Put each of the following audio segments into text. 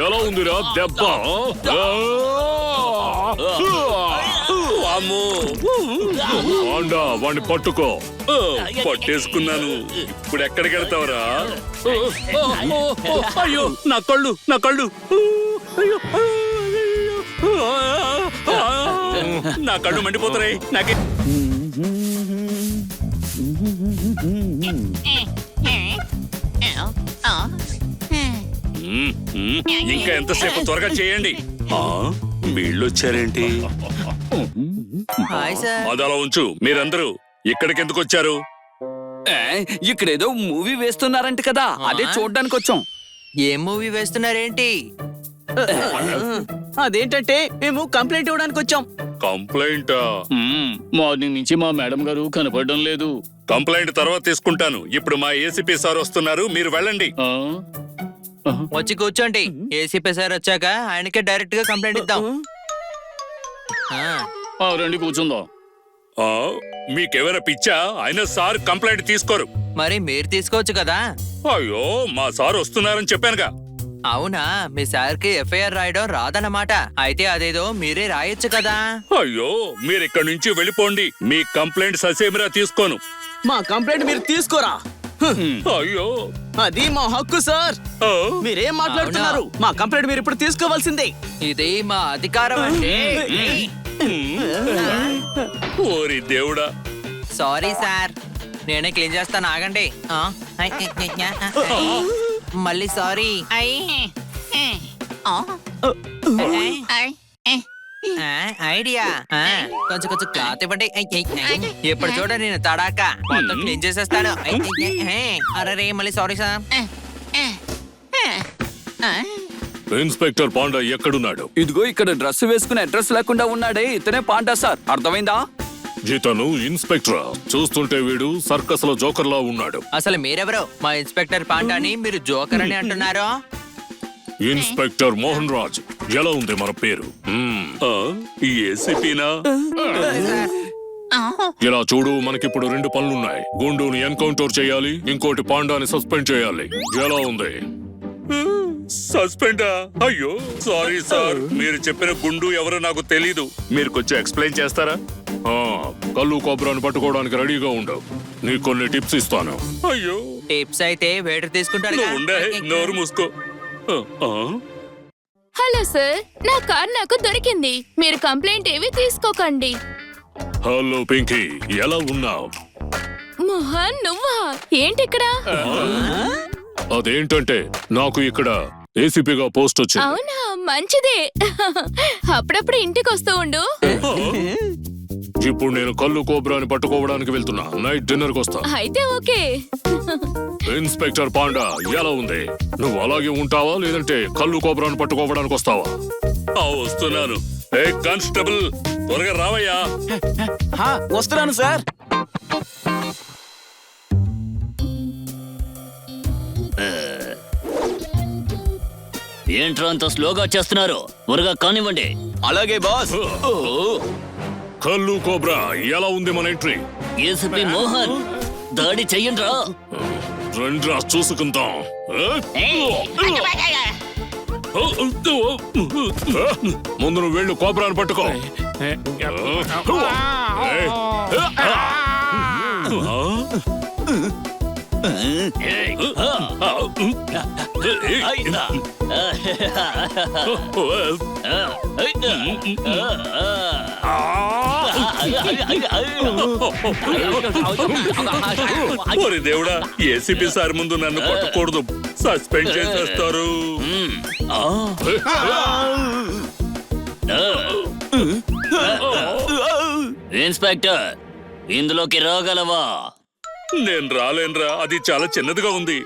ఎలా ఉందిరా దెబ్బ? వాణ్ణి పట్టుకో. పట్టేసుకున్నాను. ఇప్పుడు ఎక్కడికి వెళ్తావరా? అయ్యో నా కళ్ళు, నా కళ్ళు, నా కళ్ళు మండిపోతున్నాయి. నాకే ఇంకా ఎంతసేపు? త్వరగా చేయండి. వీళ్ళు వచ్చారేంటి? అది అలా ఉంచు. మీరందరూ ఇక్కడికి ఎందుకు వచ్చారు? ఇక్కడేదో మూవీ వేస్తున్నారంట కదా, అదే చూడ్డానికి వచ్చాం. ఏం మూవీ వేస్తున్నారేంటి? అదేంటంటే మేము కంప్లైంట్ ఇవ్వడానికి వచ్చాం. కంప్లైంటా? మార్నింగ్ నుంచి మా మేడం గారు కనపడడం లేదు. కంప్లైంట్ తర్వాత తీసుకుంటాను. ఇప్పుడు మా ఏసీపీ సార్ వస్తున్నారు, మీరు వెళ్ళండి. వచ్చి కూర్చోండి. ఏసీపీ సార్ వచ్చాక ఆయనకే డైరెక్ట్ గా కంప్లైంట్ ఇద్దాం. రండి కూర్చుందాం. మీకేమైనా పిచ్చా? అయినా సార్ కంప్లైంట్ తీసుకోరు. మరి మీరు తీసుకోవచ్చు కదా. అయ్యో, మా సార్ వస్తున్నారని చెప్పానుగా. అవునా, మీ సార్ కి ఎఫ్ఐఆర్ రాయడం రాదన్నమాట. అయితే అదేదో మీరే రాయొచ్చు కదా. అయ్యో, మీరు ఇక్కడి నుంచి వెళ్ళిపోండి. మీ కంప్లైంట్ ససేమిరా తీసుకోను. మా కంప్లైంట్ మీరు తీసుకోరా. అయ్యో, అది మా హక్కు సార్. మీరేం మాట్లాడుతున్నారు? మా కంప్లైంట్ మీరు ఇప్పుడు తీసుకోవాల్సిందే. ఇది మా అధికారం అంటే. ఓరి దేవుడా. సారీ సార్, నేనే క్లీన్ చేస్తాను, ఆగండి. మళ్ళీ సారీ. ఐడియా. కొంచెం కొంచెం క్లాత్ ఇవ్వండి. ఎప్పుడు చూడ నేను తడాక మొత్తం క్లీన్ చేసేస్తాను. అరే మళ్ళీ సారీ సార్. ఇన్స్పెక్టర్ పాండా ఎక్కడున్నాడు? ఇదిగో ఇక్కడ డ్రెస్ వేసుకుని అడ్రస్ లేకుండా ఉన్నాడే, ఇతనే పాండా సార్. అర్థమైందా? ఇతను ఇన్స్పెక్టర్. చూస్తుంటే వీడు సర్కస్ లో జోకర్ లా ఉన్నాడు. అసలు మీరెవరు? మా ఇన్స్పెక్టర్ పాండాని మీరు జోకర్ అని అంటున్నారు. ఇన్స్పెక్టర్ మోహన్ రాజ్. ఎలా ఉంది మన పేరు? ఈ ఏసీపీనా? ఇలా చూడు, మనకిప్పుడు 2 పనులున్నాయి. గుండూని ఎన్కౌంటర్ చేయాలి, ఇంకోటి పాండాని సస్పెండ్ చేయాలి. ఎలా ఉంది? సస్పెండా? అయ్యో సారీ సార్, మీరు చెప్పిన గుండు ఎవరో నాకు తెలీదు. మీరు కొంచెం ఎక్స్ప్లెయిన్ చేస్తారా? కళ్ళు కొబ్బరాన్ని పట్టుకోవడానికి రెడీగా ఉండవు. నీకు కొన్ని టిప్స్ ఇస్తాను. అయ్యో, టిప్స్ అయితే వేటర్ తీసుకుంటారు. ఉండే, నోరు మూసుకో. హలో సార్, నా కార్ నాకు దొరికింది. మీరు కంప్లైంట్ ఏవి తీసుకోకండి. హలో పింకీ, ఎలా ఉన్నావు? మోహన్, నువ్వా? ఏంటి ఇక్కడ? అదేంటంటే నాకు ఇక్కడ ఏసీపీగా పోస్ట్ వచ్చింది. అవునా, మంచిదే. అప్పుడప్పుడు ఇంటికి వస్తూ ఉండు. ఇప్పుడు నేను కళ్ళు కోబ్రాని పట్టుకోవడానికి వెళ్తున్నా. నైట్ డిన్నర్ కి వస్తా. అయితే ఓకే. ఇన్స్పెక్టర్ పాండా, ఎలా ఉంది? నువ్వు అలాగే ఉంటావా, లేదంటే కళ్ళు కోబ్రాని పట్టుకోవడానికి వస్తావా? వస్తున్నాను. ఏ కానిస్టేబుల్, త్వరగా రావయ్యా. వస్తున్నాను సార్. ఏంట్రా అంత స్లోగా చేస్తున్నారు? త్వరగా కానివ్వండి. అలాగే బాస్. కళ్ళు కోబ్రా, ఎలా ఉంది మన ఎంట్రీ? ఏసీపీ మోహన్, దాడి చెయ్యండ్రా. రండ్రా చూసుకుందాం. ముందు నువ్వు వెళ్ళు, కోబ్రాని పట్టుకో. ఓరి దేవుడా, ఏసీపీ సార్ ముందు నన్ను పట్టుకూడదు, సస్పెండ్ చేసేస్తారు. ఇన్స్పెక్టర్, ఇందులోకి రాగలవా? నేను రాలేనురా, అది చాలా చిన్నదిగా ఉంది.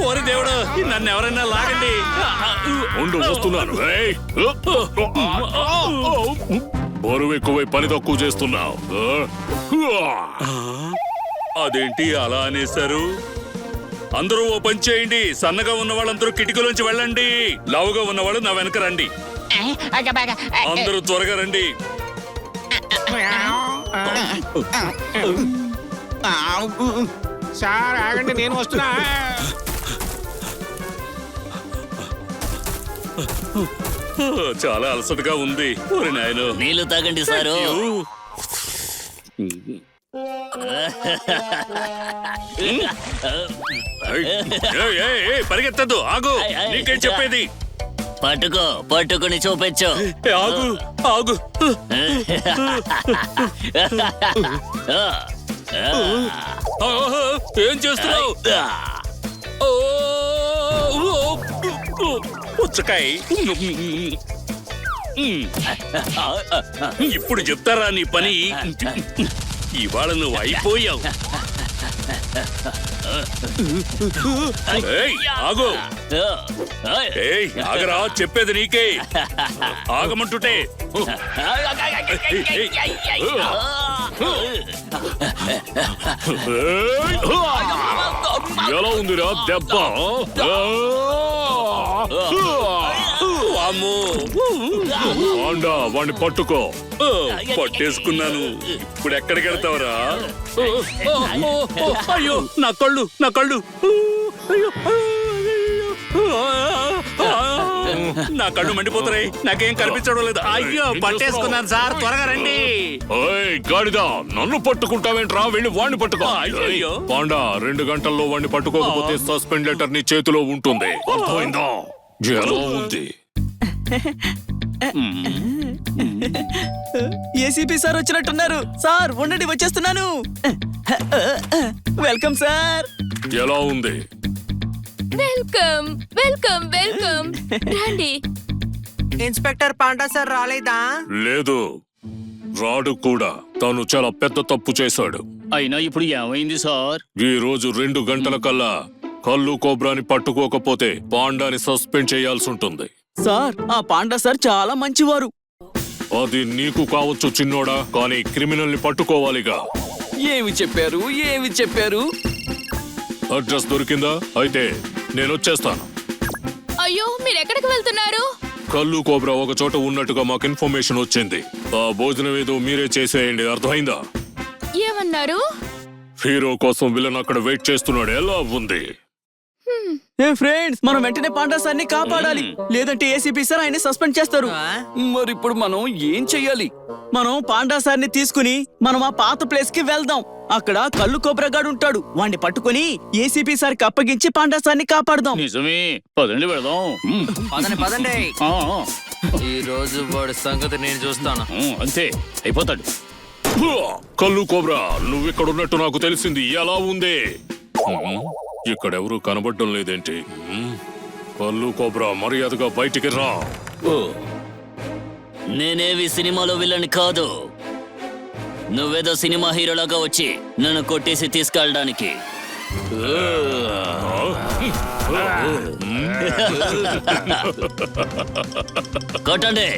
ఓరి దేవుడు, నన్ను ఎవరైనా లాగండి. ఉండు, వస్తున్నాను. బరువు ఎక్కువై పని తక్కువ చేస్తున్నావు. అదేంటి అలా అనేశారు? అందరూ ఓ పని చేయండి. సన్నగా ఉన్న వాళ్ళందరూ కిటికీలోంచి వెళ్ళండి. లావుగా ఉన్నవాళ్ళు నా వెనక రండి. అందరూ త్వరగా రండి. సార్ ఆగండి, నేను వస్తున్నా. చాలా అలసటగా ఉంది. ఓరి నాయనో. నీళ్లు తాగండి సారు. పరిగెత్తద్దు, ఆగు. నీకేం చెప్పేది? పట్టుకో, పట్టుకుని చూపించు. ఆగు ఆగు. ఏం చేస్తున్నావు? పుచ్చకాయ. ఇప్పుడు చెప్తారా నీ పని? ఇవాళ నువ్వు అయిపోయావు. ఏయ్, ఆగు. ఏయ్, ఆగరా, చెప్పేది నీకే. ఆగమంటుంటే. ఎలా ఉందిరా దెబ్బ? వామ్మో. పాండా వాణ్ణి పట్టుకో. పట్టేసుకున్నాను. ఇప్పుడు ఎక్కడికి వెళ్తావరా? అయ్యో, నా కళ్ళు, నా కళ్ళు. అయ్యో, నా కళ్ళు మండిపోతున్నాయి. నాకేం కనిపించడం లేదు. అయ్యో, పట్టేసుకున్నాను సార్, త్వరగా రండి. ఓయ్ గాడిదా, నన్ను పట్టుకుంటావేంట్రా? వెళ్ళి వాణ్ణి పట్టుకో. అయ్యో. పాండా 2 గంటల్లో వాణ్ణి పట్టుకోకపోతే సస్పెండ్ లెటర్ నీ చేతిలో ఉంటుంది. అర్థమైందా? ఎలా ఉంది? ఏసీపీ సార్ వచ్చినట్టున్నారు. సార్ ఉండండి, వచ్చేస్తున్నాను. Welcome sir. ఎలా ఉంది? వెల్కమ్ వెల్కమ్ వెల్కమ్ రండి. ఇన్స్పెక్టర్ పాండా సార్ రాలేదా? లేదు, రాడు కూడా. తను చాలా పెద్ద తప్పు చేశాడు. అయినా ఇప్పుడు ఏమైంది సార్? ఈ రోజు 2 గంటల కల్లా కళ్ళు కోబ్రాని పట్టుకోకపోతే పాండాని సస్పెండ్ చేయాల్సి ఉంటుంది. సార్ ఆ పాండా సార్ చాలా మంచివారు. అది నీకు కావచ్చు చిన్నోడా, కానీ క్రిమినల్ ని పట్టుకోవాలిగా. ఏమి చెప్పారు, ఏమి చెప్పారు? అడ్రస్ దొరికిందా? అయితే నేను వచ్చేస్తాను. అయ్యో, మీరు ఎక్కడికి వెళ్తున్నారు? కళ్ళు కోబ్రా ఒక చోట ఉన్నట్టుగా మాకు ఇన్ఫర్మేషన్ వచ్చింది. ఆ భోజనం ఏదో మీరే చేసేయండి. అర్థమైందా? ఏమన్నారు? హీరో కోసం విలన్ అక్కడ వెయిట్ చేస్తున్నాడు. ఎలా ఉంది? ఏ ఫ్రెండ్స్, మనం వెంటనే పాండా సార్ని కాపాడాలి, లేదంటే ఏసీపీ సార్ ఆయన సస్పెండ్ చేస్తారు. మరి ఇప్పుడు మనం ఏం చెయ్యాలి? మనం పాండా సార్ని తీసుకుని మనం ఆ పాత ప్లేస్ కి వెళ్దాం. అక్కడ కళ్ళు కోబ్రాగాడు ఉంటాడు. వాణ్ణి పట్టుకుని ఏసీపీ సార్ కి అప్పగించి పాండా సార్ని కాపాడదాం. నిజమే, పదండి వెళదాం. పదండి పదండి. ఈ రోజు వాడి సంగతి నేను చూస్తాను. అంతే, అయిపోతాడు. కళ్ళు కోబ్రా, నువ్వు ఇక్కడ ఉన్నట్టు నాకు తెలిసింది. ఎలా ఉంది? ఇక్కడెవరూ కనబడడం లేదేంటి? కళ్ళు కోబ్రా, మర్యాదగా బయటికి రా. నేనేవి సినిమాలో విలన్ కాదు. నువ్వేదో సినిమా హీరోలాగా వచ్చి నన్ను కొట్టేసి తీసుకెళ్ళడానికి. కొట్టండి.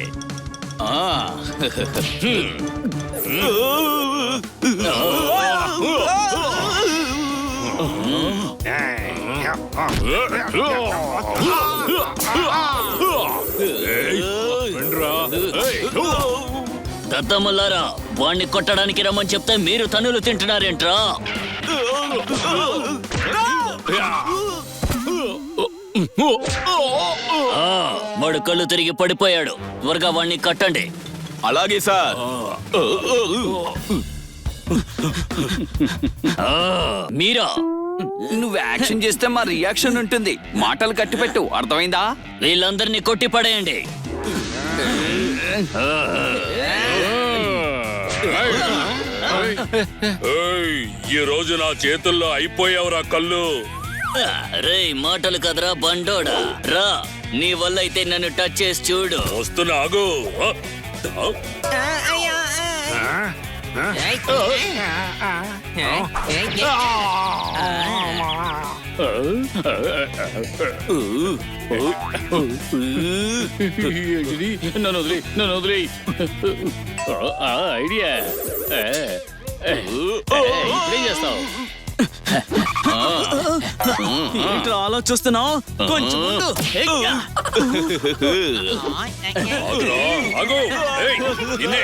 దత్తమ్మలారా, వాణ్ణి కొట్టడానికి రమ్మని చెప్తే మీరు తన్నులు తింటున్నారేంట్రా? వాడు కళ్ళు తిరిగి పడిపోయాడు. త్వరగా వాణ్ణి కట్టండి. అలాగే సార్. మీరా? నువ్వు యాక్షన్ చేస్తే మా రియాక్షన్ ఉంటుంది. మాటలు కట్టిపెట్టు, అర్థమైందా? వీళ్ళందరినీ కొట్టి పడేయండి. ఈ రోజు నా చేతుల్లో అయిపోయావురా కళ్ళు. రేయ్, మాటలు కదరా బండోడా. రా, నీ వల్ల అయితే నన్ను టచ్ చేసి చూడు. వస్తున్నా, ఆగు. అయ్యా. నన్ను వదిలి ఐడియా ఇప్పుడేం చేస్తావు? ఏంట్రా ఆలోచిస్తున్నావు కొంచెం ఉండు. ఆగురా, ఆగు. ఏయ్, నిన్నే.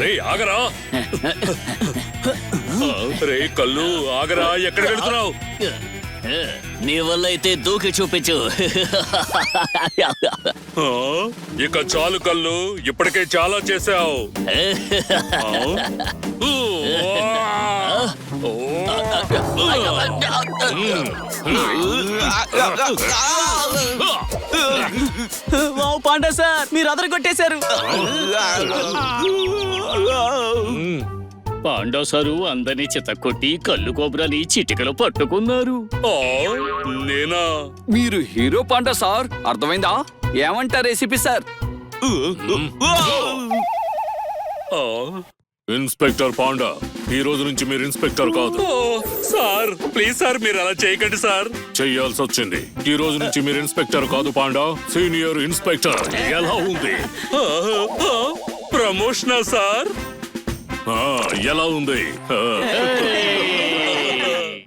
రేయ్, ఆగరా. రే కళ్ళు ఆగరా, ఎక్కడికి వెళ్తున్నావు? నీ వల్ల అయితే దూకి చూపించు. ఆ, ఇక చాలు కళ్ళు, ఇప్పటికే చాలా చేశావు. వావ్ పాండా సార్ మీరు అదరగొట్టేశారు. పాండా సారు అందరినీ చితక్కొట్టి కళ్ళు కోబ్రాని చిటికలో పట్టుకున్నారు. నేనా? మీరు హీరో పాండా సార్, అర్థమైందా? ఏమంటారు ఏసీపీ సార్? ఆ, ఇన్స్పెక్టర్ పాండా, ఈ రోజు నుంచి మీరు ఇన్స్పెక్టర్ కాదు. ఓ, సార్ ప్లీజ్ సార్, మీరు అలా చేయకండి సార్. చెయ్యాల్సి వచ్చింది. ఈ రోజు నుంచి మీరు ఇన్స్పెక్టర్ కాదు పాండా, సీనియర్ ఇన్స్పెక్టర్. ఎలా ఉంది? ఆ, ఆ, ప్రమోషనా సార్? ఎలా ఉంది?